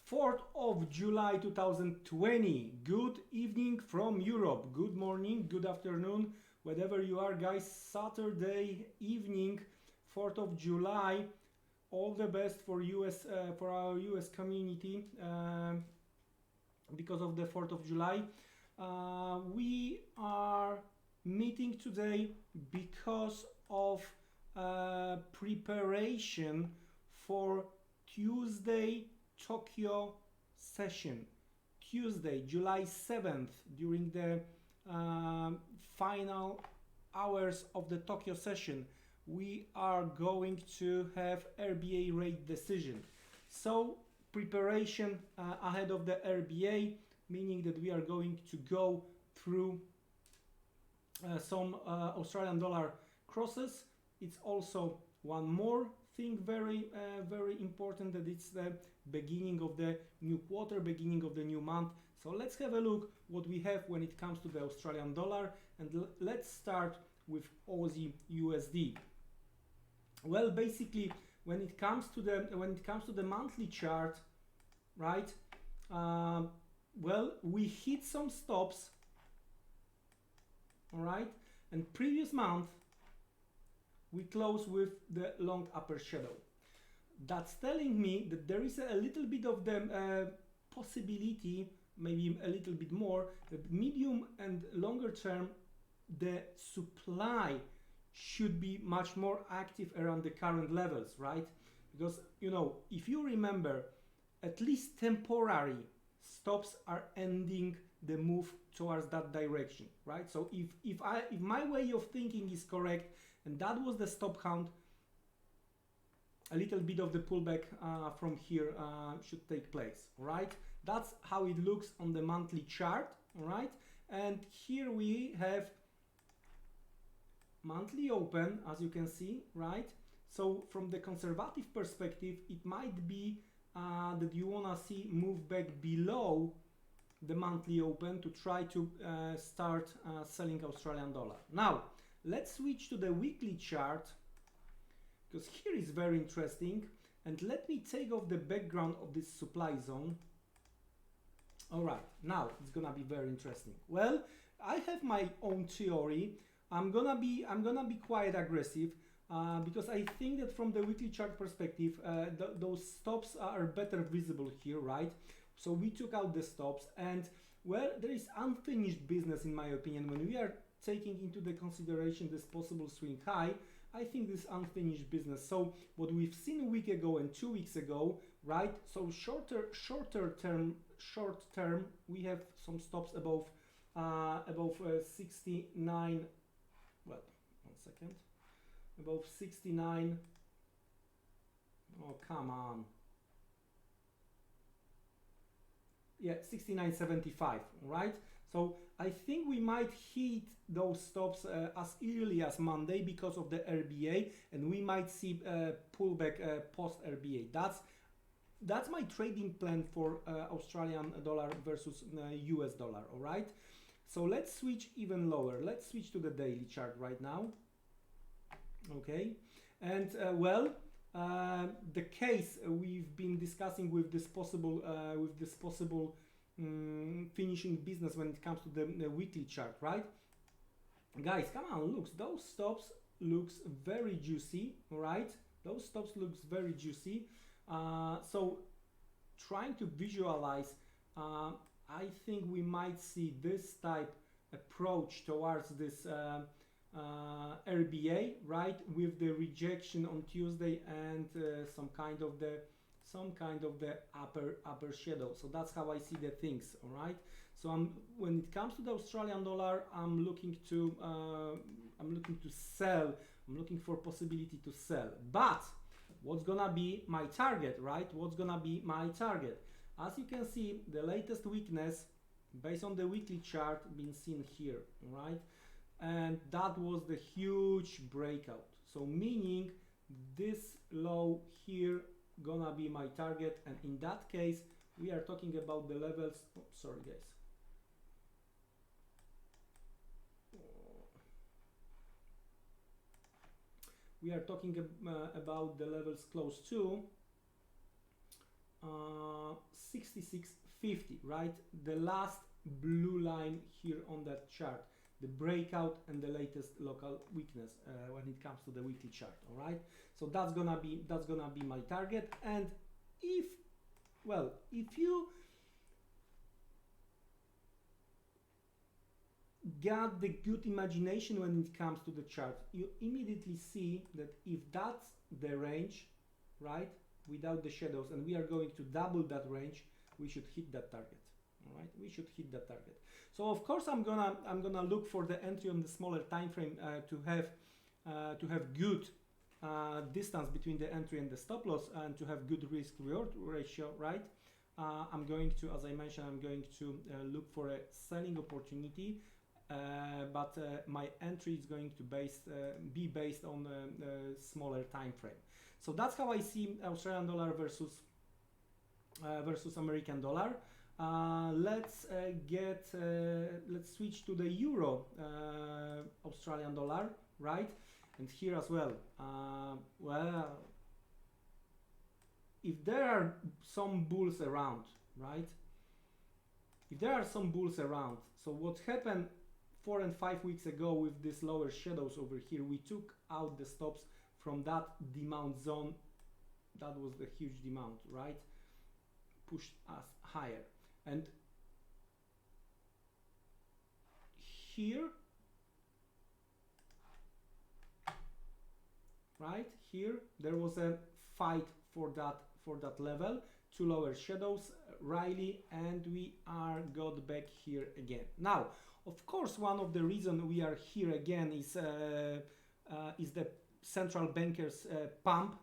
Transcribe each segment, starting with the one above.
4th of July 2020. Good evening from Europe. Good morning, good afternoon, wherever you are, guys. Saturday evening, 4th of July. All the best for for our US community because of the 4th of July. We are meeting today because of preparation for Tuesday Tokyo session. Tuesday, July 7th, during the final hours of the Tokyo session, we are going to have RBA rate decision. So preparation ahead of the RBA, meaning that we are going to go through some Australian dollar crosses. It's also one more thing very important, that it's the beginning of the new quarter, beginning of the new month. So let's have a look what we have when it comes to the Australian dollar, and let's start with Aussie USD. Well, basically, when it comes to the monthly chart, right? Well, we hit some stops, all right, and previous month we close with the long upper shadow. That's telling me that there is a little bit of the possibility, maybe a little bit more, that medium and longer term the supply should be much more active around the current levels, right? Because, you know, if you remember, at least temporary stops are ending the move towards that direction, right? So if my way of thinking is correct, and that was the stop count, a little bit of the pullback from here should take place, right? That's how it looks on the monthly chart, all right? And here we have monthly open, as you can see, right? So from the conservative perspective, it might be that you wanna see move back below the monthly open to try to start selling Australian dollar. Now, let's switch to the weekly chart, because here is very interesting, and let me take off the background of this supply zone. All right, now it's gonna be very interesting. Well, I have my own theory. I'm gonna be quite aggressive because I think that from the weekly chart perspective, those stops are better visible here, right? So we took out the stops, and well, there is unfinished business in my opinion when we are taking into the consideration this possible swing high. I think this unfinished business. So what we've seen a week ago and 2 weeks ago, right? So short term, we have some stops above 69. Well, 1 second. Above 69. Oh, come on. Yeah, 69.75, right? So I think we might hit those stops as early as Monday because of the RBA, and we might see pullback post RBA. That's my trading plan for Australian dollar versus US dollar, all right? So let's switch even lower. Let's switch to the daily chart right now. Okay, and the case we've been discussing with this possible finishing business when it comes to the weekly chart, right? Guys, come on, look, those stops looks very juicy, right? Those stops looks very juicy. So trying to visualize, I think we might see this type approach towards this RBA, right, with the rejection on Tuesday and some kind of the upper shadow. So that's how I see the things, all right? So when it comes to the Australian dollar, I'm looking to sell. I'm looking for possibility to sell. But what's gonna be my target, right? What's gonna be my target? As you can see, the latest weakness based on the weekly chart been seen here, right? And that was the huge breakout. So meaning this low here gonna be my target, and in that case we are talking about the levels. Oh, sorry guys. We are talking about the levels close to 66.50, right? The last blue line here on that chart, the breakout and the latest local weakness when it comes to the weekly chart. All right, so that's gonna be my target. And if you got the good imagination when it comes to the chart, you immediately see that if that's the range, right, without the shadows, and we are going to double that range, we should hit that target. All right, we should hit that target. So of course I'm gonna look for the entry on the smaller time frame to have good distance between the entry and the stop loss, and to have good risk reward ratio, right? I'm going to, as I mentioned, I'm going to look for a selling opportunity, but my entry is going to be based on a smaller time frame. So that's how I see Australian dollar versus American dollar. Let's switch to the euro Australian dollar, right? And here as well, well, if there are some bulls around, right? If there are some bulls around, so what happened 4 and 5 weeks ago with these lower shadows over here, we took out the stops from that demand zone. That was the huge demand, right? Pushed us higher. And here, right here, there was a fight for that level, 2 lower shadows, rally, and we got back here again. Now, of course, one of the reasons we are here again is the central bankers pump,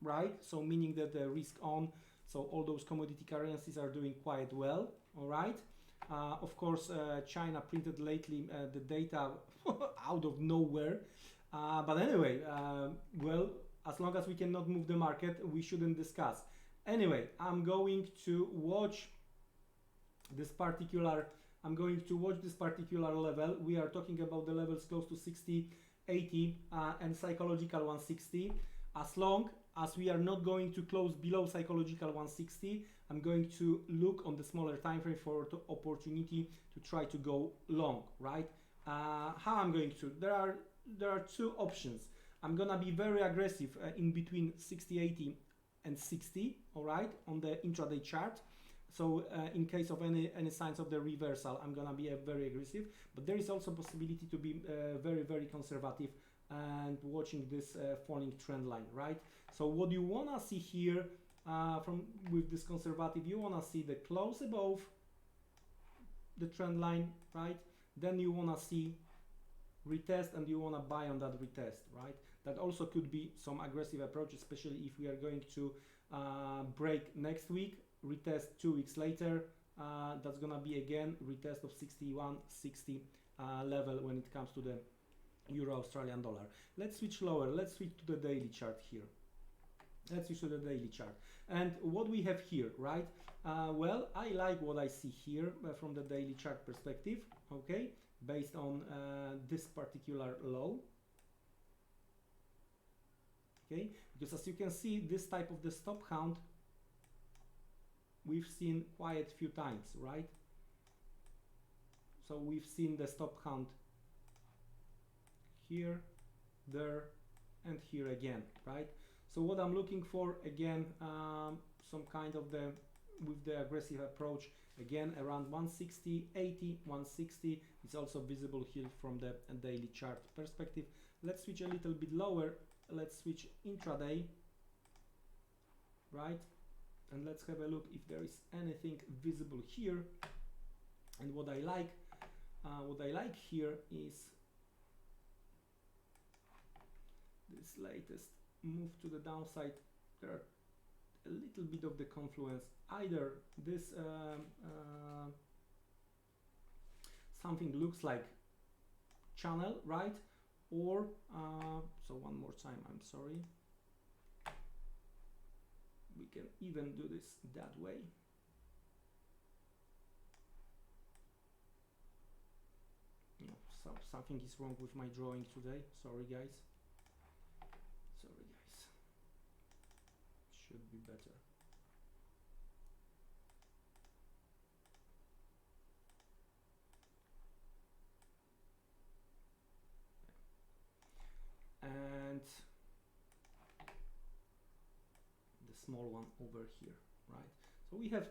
right? So meaning that the risk on, so all those commodity currencies are doing quite well, all right? Of course, China printed lately the data out of nowhere. But anyway, well, as long as we cannot move the market, we shouldn't discuss. Anyway, I'm going to watch this particular level. We are talking about the levels close to 60, 80 and psychological 160. As long as we are not going to close below psychological 160, I'm going to look on the smaller time frame for the opportunity to try to go long, right? How I'm going to? There are 2 options. I'm gonna be very aggressive in between 60, 80 and 60, all right, on the intraday chart. So in case of any signs of the reversal, I'm gonna be very aggressive. But there is also possibility to be very, very conservative and watching this falling trend line, right? So what you wanna see here with this conservative, you wanna see the close above the trend line, right? Then you wanna see retest, and you wanna buy on that retest, right? That also could be some aggressive approach, especially if we are going to break next week, retest 2 weeks later. That's gonna be again retest of 61.60 level when it comes to the euro Australian dollar. Let's switch lower. Let's switch to the daily chart here. Let's switch to the daily chart. And what we have here, right? Well, I like what I see here from the daily chart perspective, okay? Based on this particular low. Okay, because as you can see, this type of the stop count we've seen quite a few times, right? So we've seen the stop count here, there, and here again, right? So what I'm looking for again, some kind of with the aggressive approach, again around 160, 80, 160. It's also visible here from the daily chart perspective. Let's switch a little bit lower. Let's switch intraday, right? And let's have a look if there is anything visible here. And what I like here is this latest move to the downside. There are a little bit of the confluence. Either this something looks like channel, right? Or so one more time, I'm sorry, we can even do this that way. No, something is wrong with my drawing today. Sorry guys, should be better. one over here, right? So we have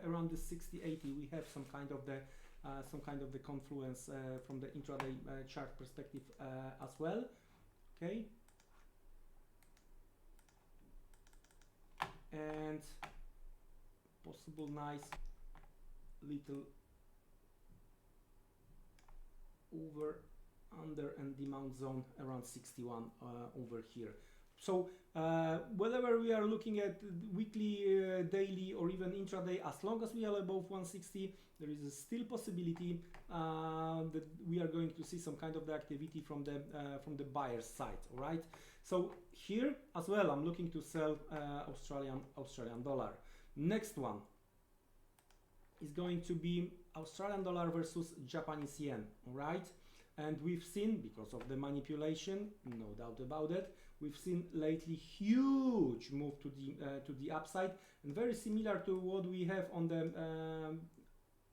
around the 60-80. We have some kind of the confluence from the intraday chart perspective as well. Okay, and possible nice little over, under, and demand zone around 61 over here. So whether we are looking at weekly, daily, or even intraday, as long as we are above 160, there is a still possibility that we are going to see some kind of the activity from the buyer's side. All right. So here as well, I'm looking to sell Australian dollar. Next one is going to be Australian dollar versus Japanese yen. All right. And we've seen, because of the manipulation, no doubt about it, we've seen lately huge move to the upside, and very similar to what we have on the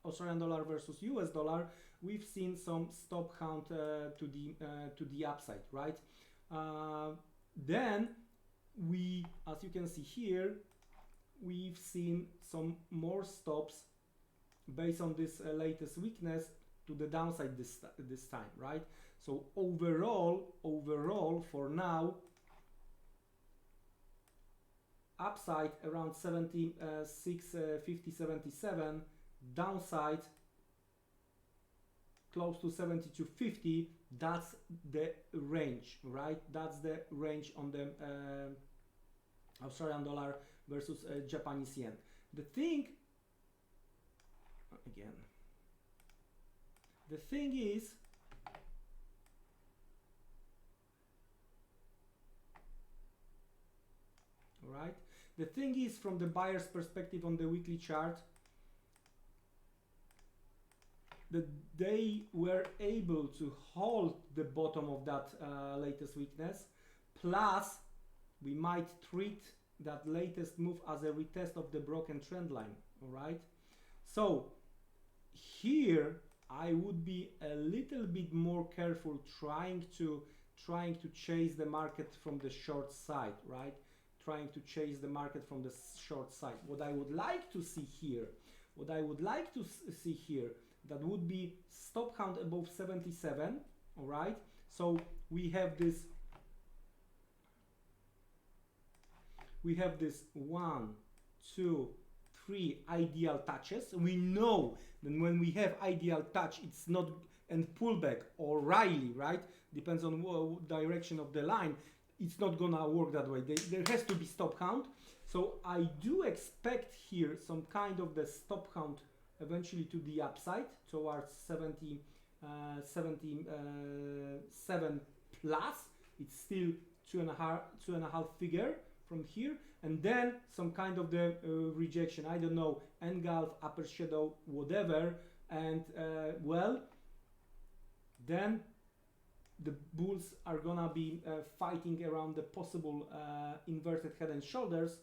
Australian dollar versus US dollar. We've seen some stop count to the upside, right? Then we, as you can see here, we've seen some more stops based on this latest weakness to the downside this time, right? So overall for now, upside around 76.50, 77, downside close to 72.50. That's the range, right? That's the range on the Australian dollar versus Japanese yen. The thing is, right? The thing is, from the buyer's perspective on the weekly chart, that they were able to hold the bottom of that latest weakness, plus we might treat that latest move as a retest of the broken trend line. All right. So here I would be a little bit more careful trying to chase the market from the short side, right? Trying to chase the market from the short side. What I would like to see here, that would be stop count above 77. All right. So we have this 1, 2, 3 ideal touches. We know that when we have ideal touch, it's not, and pullback or rally, right? Depends on what direction of the line. It's not gonna work that way. There has to be stop count. So I do expect here some kind of the stop count eventually to the upside towards 77 plus. It's still two and a half figure from here, and then some kind of the rejection. I don't know, engulf, upper shadow, whatever, and well, then the bulls are gonna be fighting around the possible inverted head and shoulders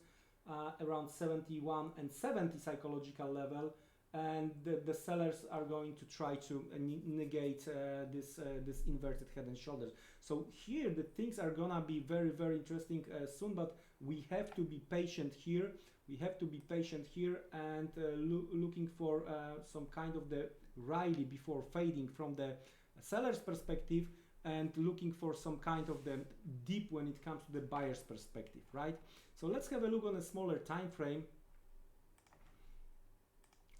around 71 and 70 psychological level, and the sellers are going to try to negate this inverted head and shoulders. So here the things are gonna be very, very interesting soon, but we have to be patient here. And looking for some kind of the rally before fading from the seller's perspective, and looking for some kind of the dip when it comes to the buyer's perspective, right? So let's have a look on a smaller time frame.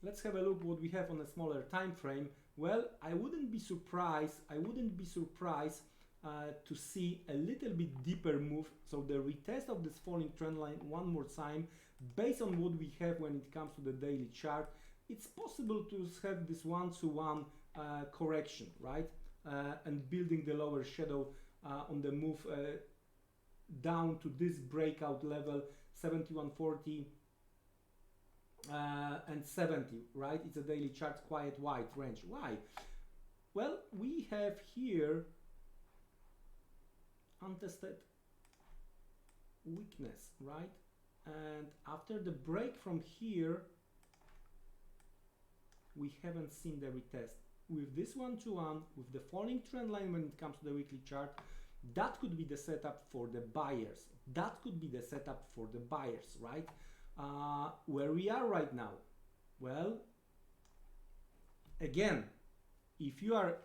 Let's have a look what we have on a smaller time frame. Well, I wouldn't be surprised to see a little bit deeper move. So the retest of this falling trend line one more time, based on what we have when it comes to the daily chart. It's possible to have this one-to-one correction, right? And building the lower shadow on the move down to this breakout level 71.40 and 70, right? It's a daily chart, quite wide range. Why? Well, we have here untested weakness, right? And after the break from here, we haven't seen the retest. With this one-to-one, with the falling trend line when it comes to the weekly chart, That could be the setup for the buyers. That could be the setup for the buyers, right? Where we are right now. Well, again, if you're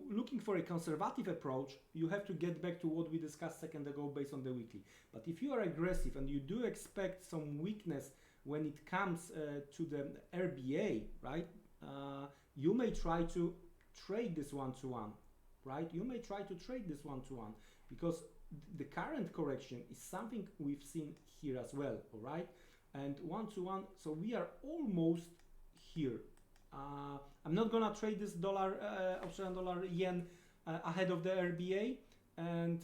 looking for a conservative approach, you have to get back to what we discussed a second ago based on the weekly. But if you are aggressive and you do expect some weakness when it comes to the RBA, right? You may try to trade this one-to-one, right? You may try to trade this one-to-one because the current correction is something we've seen here as well, all right? And one-to-one, so we are almost here. I'm not gonna trade this Australian dollar yen ahead of the RBA, and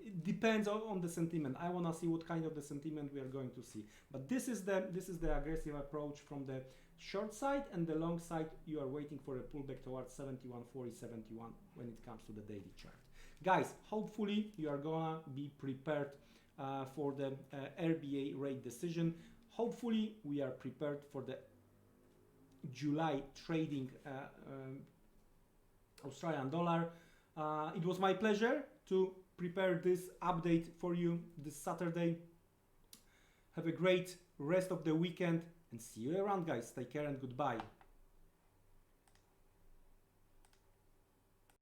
it depends on the sentiment. I wanna see what kind of the sentiment we are going to see. But this is the aggressive approach from the short side, and the long side you are waiting for a pullback towards 71.40, 71 when it comes to the daily chart. Guys, hopefully you are gonna be prepared for the RBA rate decision. Hopefully we are prepared for the July trading Australian dollar. It was my pleasure to prepare this update for you this Saturday. Have a great rest of the weekend and see you around, guys. Take care and goodbye.